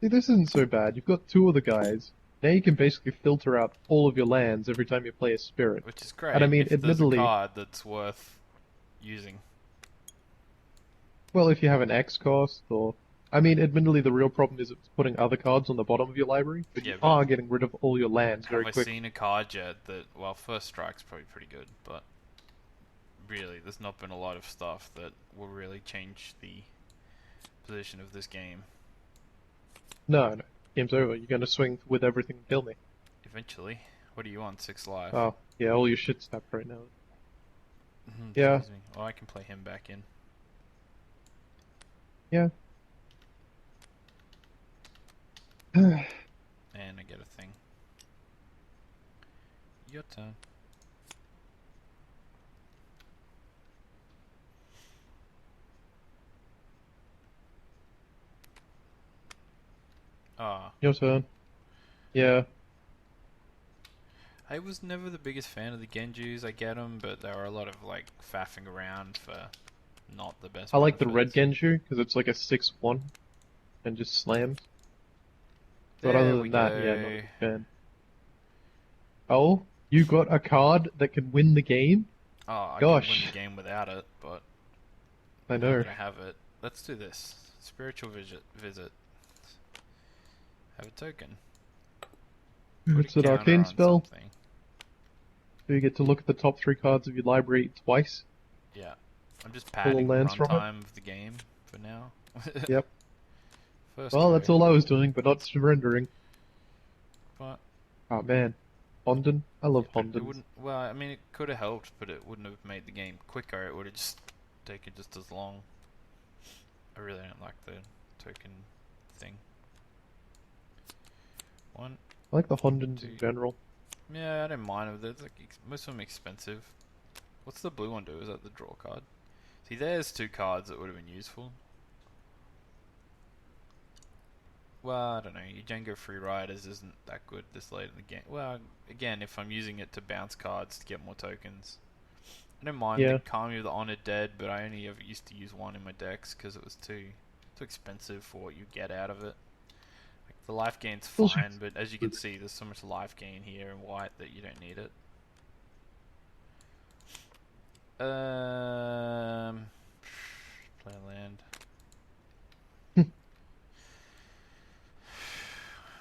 Speaker 2: See, this isn't so bad. You've got 2 of the guys. Now you can basically filter out all of your lands every time you play a spirit.
Speaker 1: Which is great.
Speaker 2: And I mean,
Speaker 1: if there's a
Speaker 2: admittedly,
Speaker 1: card that's worth using.
Speaker 2: well, if you have an X cost, or... I mean, admittedly, the real problem is it's putting other cards on the bottom of your library, but
Speaker 1: Yeah,
Speaker 2: you
Speaker 1: but
Speaker 2: are getting rid of all your lands very
Speaker 1: Have I
Speaker 2: quick.
Speaker 1: seen a card yet that, well, First Strike's probably pretty good, but really, there's not been a lot of stuff that will really change the position of this game.
Speaker 2: No, no. Game's over. You're going to swing with everything and kill me.
Speaker 1: Eventually. What are you on? 6 life?
Speaker 2: Oh, yeah, all your shit's tapped right now.
Speaker 1: Excuse
Speaker 2: Yeah.
Speaker 1: me. Oh, I can play him back in.
Speaker 2: Yeah.
Speaker 1: And I get a thing. Your turn. Ah.
Speaker 2: Your turn. Yeah.
Speaker 1: I was never the biggest fan of the Genjus. I get them, but there are a lot of like faffing around for not the best
Speaker 2: I like the red
Speaker 1: benefits.
Speaker 2: Genju because it's like a 6/1 and just slams. But
Speaker 1: There
Speaker 2: other
Speaker 1: we
Speaker 2: than that, yeah, not a
Speaker 1: go.
Speaker 2: big fan. Oh, you got a card that can win the game?
Speaker 1: Oh, I could win the
Speaker 2: Gosh,
Speaker 1: game without it, but
Speaker 2: I
Speaker 1: now
Speaker 2: know.
Speaker 1: that I have it, let's do this. Spiritual visit. Have a token. Put a
Speaker 2: It's an
Speaker 1: counter
Speaker 2: arcane
Speaker 1: on
Speaker 2: spell,
Speaker 1: something.
Speaker 2: so you get to look at the top 3 cards of your library twice.
Speaker 1: Yeah. I'm just
Speaker 2: Pull the
Speaker 1: padding the
Speaker 2: lands from it.
Speaker 1: runtime of the game for now.
Speaker 2: Yep.
Speaker 1: First
Speaker 2: Well,
Speaker 1: go.
Speaker 2: that's all I was doing, but not surrendering.
Speaker 1: But
Speaker 2: Oh man, Honden. I
Speaker 1: yeah,
Speaker 2: love
Speaker 1: but it
Speaker 2: Hondens.
Speaker 1: wouldn't. Well, I mean, it could have helped, but it wouldn't have made the game quicker. It would have just taken just as long. I really don't like the token thing. One,
Speaker 2: I like the Hondens
Speaker 1: two.
Speaker 2: in general.
Speaker 1: Yeah, I don't mind with it. It's like most of them expensive. What's the blue one do? Is that the draw card? See, there's 2 cards that would have been useful. Well, I don't know. Your Django Free Riders isn't that good this late in the game. Well, again, if I'm using it to bounce cards to get more tokens. I don't mind
Speaker 2: Yeah.
Speaker 1: the Kami of the Honored Dead, but I only ever used to use one in my decks because it was too expensive for what you get out of it. Like, the life gain's
Speaker 2: Also,
Speaker 1: fine, but as you can see, there's so much life gain here in white that you don't need it. Play a land.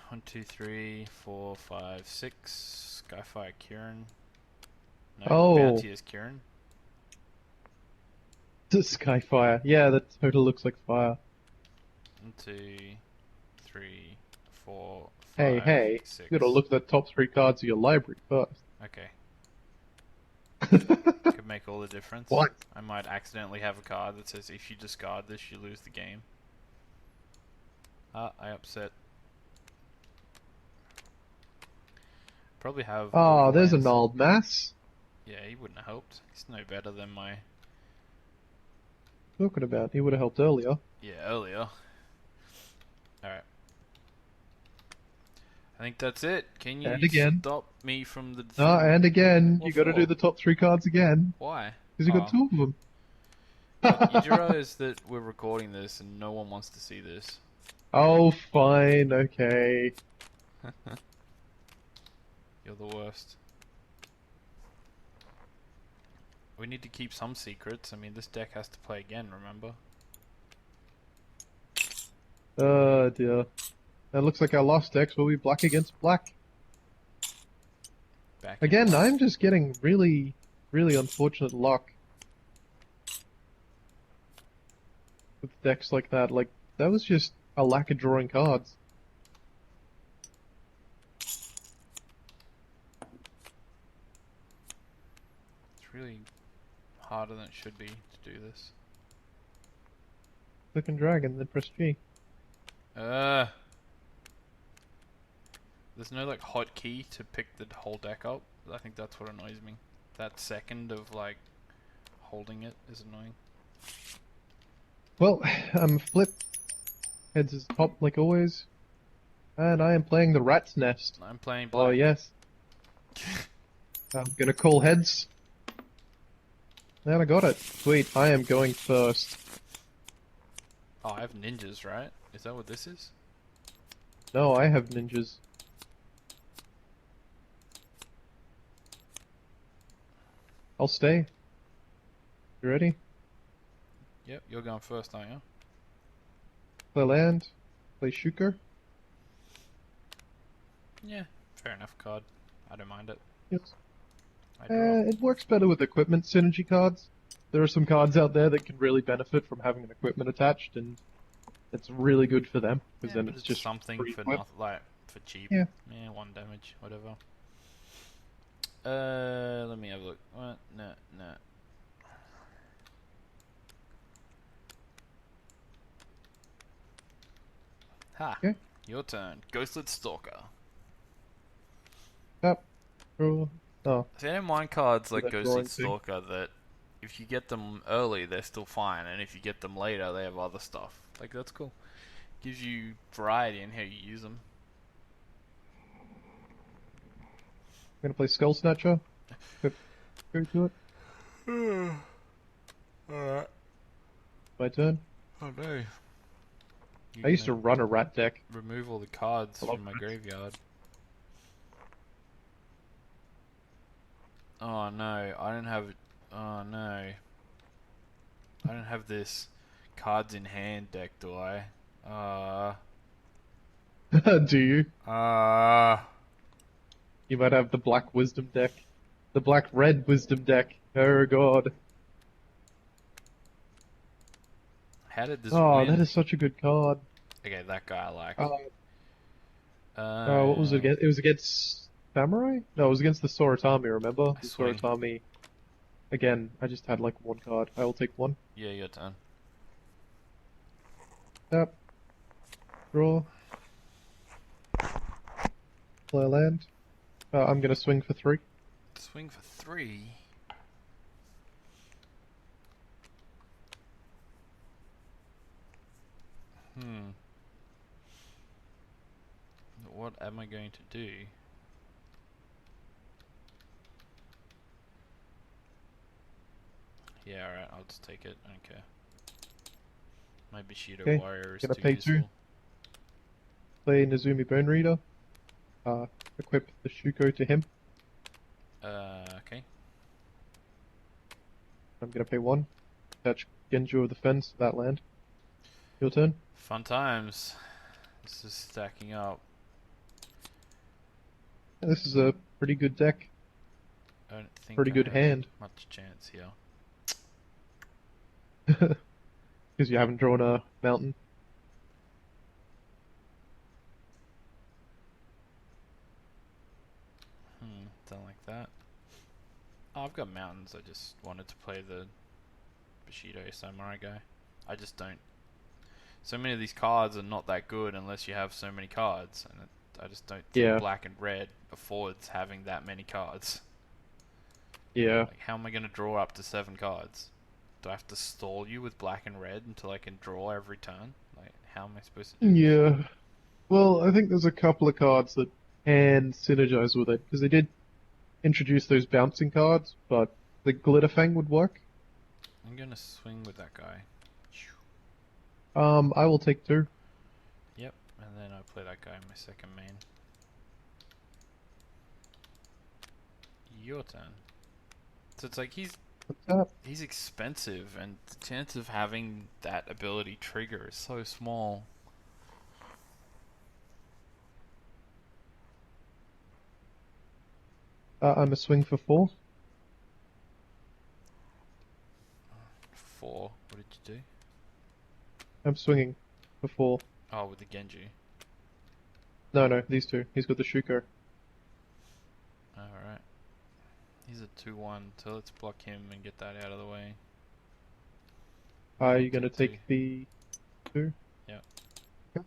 Speaker 1: 1, 2, 3, 4, 5, 6. Skyfire Kieran. No,
Speaker 2: Oh,
Speaker 1: Bounty is Kieran.
Speaker 2: the Skyfire. Yeah, that totally looks like fire.
Speaker 1: 1, 2, 3, 4,
Speaker 2: Hey,
Speaker 1: 5,
Speaker 2: hey,
Speaker 1: 6.
Speaker 2: you gotta look at the top 3 cards of your library first.
Speaker 1: Okay. Could make all the difference.
Speaker 2: What?
Speaker 1: I might accidentally have a card that says if you discard this, you lose the game. Ah, I upset. Probably have all
Speaker 2: Oh,
Speaker 1: the
Speaker 2: there's a
Speaker 1: lands.
Speaker 2: gnarled mass.
Speaker 1: Yeah, he wouldn't have helped. He's no better than my...
Speaker 2: Talking about, he would have helped earlier.
Speaker 1: Yeah, earlier. Alright. I think that's it. Can you
Speaker 2: And again.
Speaker 1: stop me from the
Speaker 2: Ah,
Speaker 1: thing?
Speaker 2: and again,
Speaker 1: What
Speaker 2: you gotta
Speaker 1: for?
Speaker 2: do the top 3 cards again.
Speaker 1: Why?
Speaker 2: Because you got
Speaker 1: Oh.
Speaker 2: 2 of them.
Speaker 1: You do realize that we're recording this and no one wants to see this.
Speaker 2: Oh, fine, okay.
Speaker 1: You're the worst. We need to keep some secrets. I mean, this deck has to play again, remember?
Speaker 2: Oh dear. That looks like our last decks will be black against black.
Speaker 1: Back in
Speaker 2: Again,
Speaker 1: black.
Speaker 2: I'm just getting really, really unfortunate luck with decks like that. Like, that was just a lack of drawing cards.
Speaker 1: It's really harder than it should be to do this.
Speaker 2: Click and drag and then press G.
Speaker 1: There's no like hotkey to pick the whole deck up. I think that's what annoys me. That second of like holding it is annoying.
Speaker 2: Well, flip. Heads is top like always. And I am playing the Rat's Nest.
Speaker 1: I'm playing black.
Speaker 2: Oh yes. I'm gonna call heads. And I got it. Sweet, I am going first.
Speaker 1: Oh, I have ninjas, right? Is that what this is?
Speaker 2: No, I have ninjas. I'll stay. You ready?
Speaker 1: Yep, you're going first, aren't you?
Speaker 2: Play land. Play Shuker.
Speaker 1: Yeah, fair enough card. I don't mind it.
Speaker 2: Yes.
Speaker 1: I draw.
Speaker 2: It works better with equipment synergy cards. There are some cards out there that can really benefit from having an equipment attached, and it's really good for them because
Speaker 1: Yeah,
Speaker 2: then
Speaker 1: but
Speaker 2: it's just
Speaker 1: something
Speaker 2: free
Speaker 1: for
Speaker 2: equip.
Speaker 1: nothing, like for cheap.
Speaker 2: Yeah.
Speaker 1: Yeah, 1 damage, whatever. Let me have a look. What? No, no. Ha!
Speaker 2: Okay.
Speaker 1: Your turn. Ghostlet Stalker.
Speaker 2: Yep. Oh.
Speaker 1: See, I don't mind cards like
Speaker 2: that drawing
Speaker 1: Ghostlet
Speaker 2: thing.
Speaker 1: Stalker that if you get them early, they're still fine, and if you get them later, they have other stuff. Like, that's cool. Gives you variety in how you use them.
Speaker 2: gonna play Skull Snatcher. Go to it.
Speaker 1: Alright.
Speaker 2: My turn.
Speaker 1: Oh no. You're
Speaker 2: I used to
Speaker 1: gonna
Speaker 2: run a rat deck.
Speaker 1: remove all the cards
Speaker 2: I love
Speaker 1: from my
Speaker 2: rats.
Speaker 1: graveyard. Oh no, I don't have. Oh no. I don't have this cards in hand deck, do I?
Speaker 2: Do you?
Speaker 1: Uh,
Speaker 2: You might have the Black Wisdom deck. The Black Red Wisdom deck. Oh god.
Speaker 1: how did this
Speaker 2: Oh, that
Speaker 1: win?
Speaker 2: is such a good card.
Speaker 1: Okay, that guy I like.
Speaker 2: Uh, what was it against? It was against Samurai? No, it was against the Soratami, remember?
Speaker 1: I
Speaker 2: The
Speaker 1: swing.
Speaker 2: Soratami. Again, I just had like one card. I will take one.
Speaker 1: Yeah, your turn.
Speaker 2: Tap. Draw. Play a land. I'm gonna swing for 3.
Speaker 1: Swing for 3. Hmm. What am I going to do? Yeah, alright, I'll just take it. I don't care. My Bushido
Speaker 2: Okay,
Speaker 1: Warrior is
Speaker 2: gonna
Speaker 1: too
Speaker 2: pay 2.
Speaker 1: useful.
Speaker 2: Play Nezumi Bone Reader. Equip the Shuko to him.
Speaker 1: Okay.
Speaker 2: I'm gonna pay 1. Attach Genju of the Fence to that land. Your turn.
Speaker 1: Fun times. This is stacking up.
Speaker 2: Yeah, this is a pretty good deck.
Speaker 1: I don't think
Speaker 2: Pretty
Speaker 1: I
Speaker 2: good
Speaker 1: have
Speaker 2: hand.
Speaker 1: much chance here.
Speaker 2: Because you haven't drawn a mountain.
Speaker 1: Don't like that. Oh, I've got mountains. I just wanted to play the Bushido Samurai guy. I just don't. So many of these cards are not that good unless you have so many cards, and I just don't think
Speaker 2: Yeah,
Speaker 1: black and red affords having that many cards.
Speaker 2: yeah.
Speaker 1: Like, how am I going to draw up to 7 cards? Do I have to stall you with black and red until I can draw every turn? Like, how am I supposed to do this?
Speaker 2: Yeah. Well, I think there's a couple of cards that can synergize with it, because they did introduce those bouncing cards, but the Glitterfang would work.
Speaker 1: I'm going to swing with that guy.
Speaker 2: I will take 2.
Speaker 1: Yep, and then I play that guy in my second main. Your turn. So it's like
Speaker 2: What's up?
Speaker 1: he's expensive, and the chance of having that ability trigger is so small.
Speaker 2: I'm a swing for 4.
Speaker 1: 4. What did you do?
Speaker 2: I'm swinging for 4.
Speaker 1: Oh, with the Genji.
Speaker 2: No, these 2. He's got the Shuko.
Speaker 1: Alright. He's a 2-1, so let's block him and get that out of the way.
Speaker 2: Are
Speaker 1: I'll
Speaker 2: you gonna
Speaker 1: take
Speaker 2: take the 2?
Speaker 1: Yep.
Speaker 2: Okay.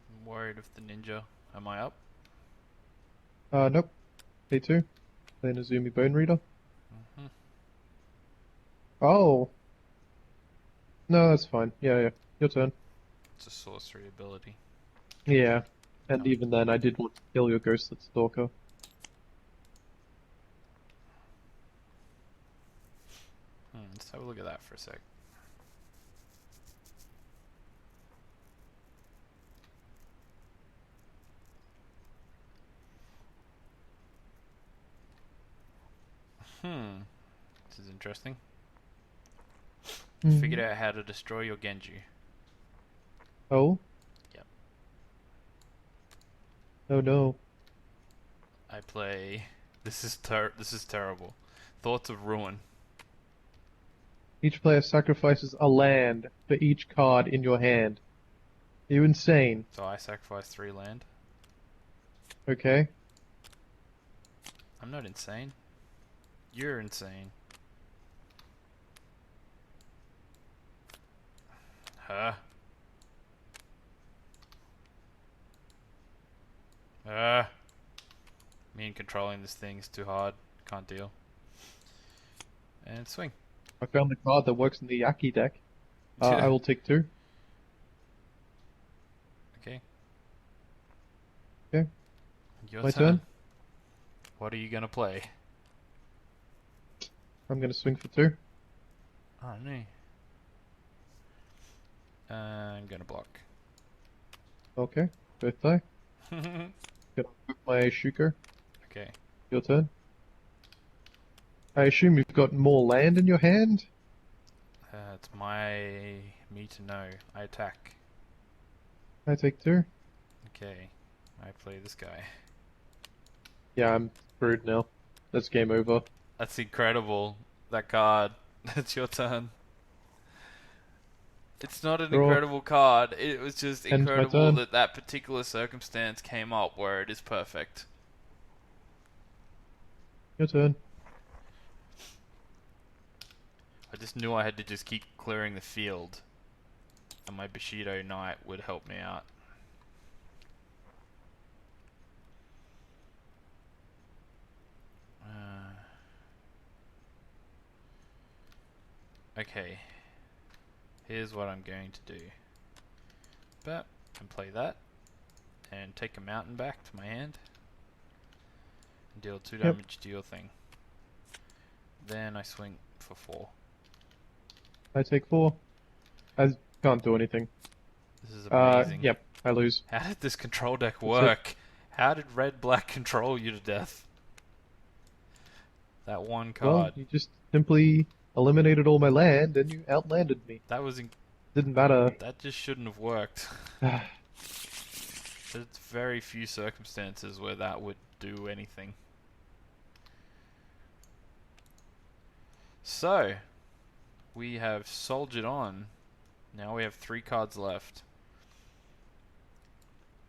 Speaker 1: I'm worried of the ninja. Am I up?
Speaker 2: Nope. Pay 2. Play Nezumi Bone Reader.
Speaker 1: hmm
Speaker 2: Oh! No, that's fine. Yeah. Your turn.
Speaker 1: It's a sorcery ability.
Speaker 2: Yeah. And
Speaker 1: Come.
Speaker 2: even then, I did want to kill your Ghostlet Stalker.
Speaker 1: Let's have a look at that for a sec. This is interesting. Figured out how to destroy your Genji.
Speaker 2: Oh?
Speaker 1: Yep.
Speaker 2: Oh no.
Speaker 1: I play. This is terrible. Thoughts of Ruin.
Speaker 2: Each player sacrifices a land for each card in your hand. Are you insane?
Speaker 1: So I sacrifice 3 land.
Speaker 2: Okay?
Speaker 1: I'm not insane. You're insane. Huh? Me and controlling this thing is too hard. Can't deal. And swing.
Speaker 2: I found the card that works in the Yaki deck. I will take 2.
Speaker 1: Okay.
Speaker 2: Okay.
Speaker 1: Your
Speaker 2: My
Speaker 1: turn.
Speaker 2: turn.
Speaker 1: What are you gonna play?
Speaker 2: I'm gonna swing for 2.
Speaker 1: Oh no. I'm gonna block.
Speaker 2: Okay. Both die.
Speaker 1: Okay.
Speaker 2: Gonna move my Shuko. Your turn. I assume you've got more land in your hand?
Speaker 1: It's me to know. I attack.
Speaker 2: I take 2.
Speaker 1: Okay. I play this guy.
Speaker 2: Yeah, I'm screwed now. That's game over.
Speaker 1: That's incredible. That card. It's your turn. It's not an
Speaker 2: Draw.
Speaker 1: incredible card. It was just
Speaker 2: End my
Speaker 1: incredible
Speaker 2: turn.
Speaker 1: that that particular circumstance came up where it is perfect.
Speaker 2: Your turn.
Speaker 1: I just knew I had to just keep clearing the field, and my Bushido Knight would help me out. Okay, here's what I'm going to do. But I can play that, and take a mountain back to my hand, and deal 2 damage to your thing. Then I swing for 4.
Speaker 2: I take 4. I can't do anything.
Speaker 1: This is amazing.
Speaker 2: Yep, I lose.
Speaker 1: How did this control deck
Speaker 2: That's it.
Speaker 1: work? How did red-black control you to death? That one
Speaker 2: Well,
Speaker 1: card.
Speaker 2: you just simply eliminated all my land and you outlanded me.
Speaker 1: That was
Speaker 2: Didn't matter.
Speaker 1: that just shouldn't have worked. There's very few circumstances where that would do anything. So, we have soldiered on. Now we have 3 cards left.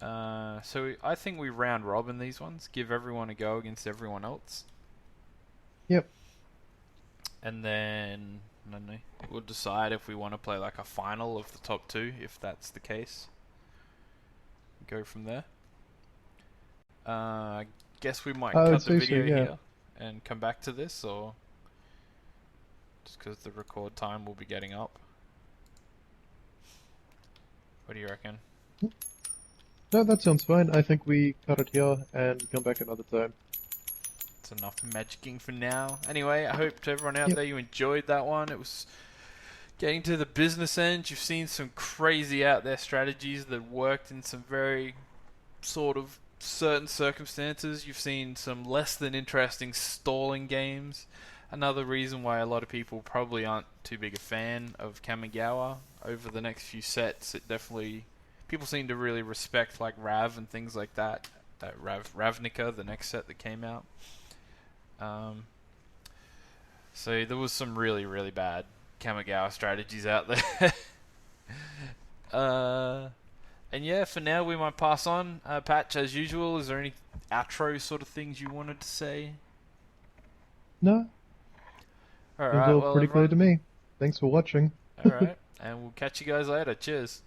Speaker 1: So I think we round robin these ones. Give everyone a go against everyone else.
Speaker 2: Yep.
Speaker 1: And then, I don't know, we'll decide if we want to play like a final of the top 2, if that's the case. Go from there. I guess we might cut the video here and come back to this, or just because the record time will be getting up. What do you reckon?
Speaker 2: No, that sounds fine. I think we cut it here and come back another time.
Speaker 1: It's enough magicking for now. Anyway, I hope to everyone out there you enjoyed that one. It was getting to the business end. You've seen some crazy out there strategies that worked in some very sort of certain circumstances. You've seen some less than interesting stalling games. Another reason why a lot of people probably aren't too big a fan of Kamigawa. Over the next few sets, it definitely... people seem to really respect like Rav and things like that. Ravnica, the next set that came out. So there was some really, really bad Kamigawa strategies out there. And yeah, for now we might pass on. Patch, as usual, is there any outro sort of things you wanted to say?
Speaker 2: No.
Speaker 1: Alright,
Speaker 2: It was all
Speaker 1: well,
Speaker 2: pretty clear to me. Thanks for watching.
Speaker 1: Alright, and we'll catch you guys later. Cheers.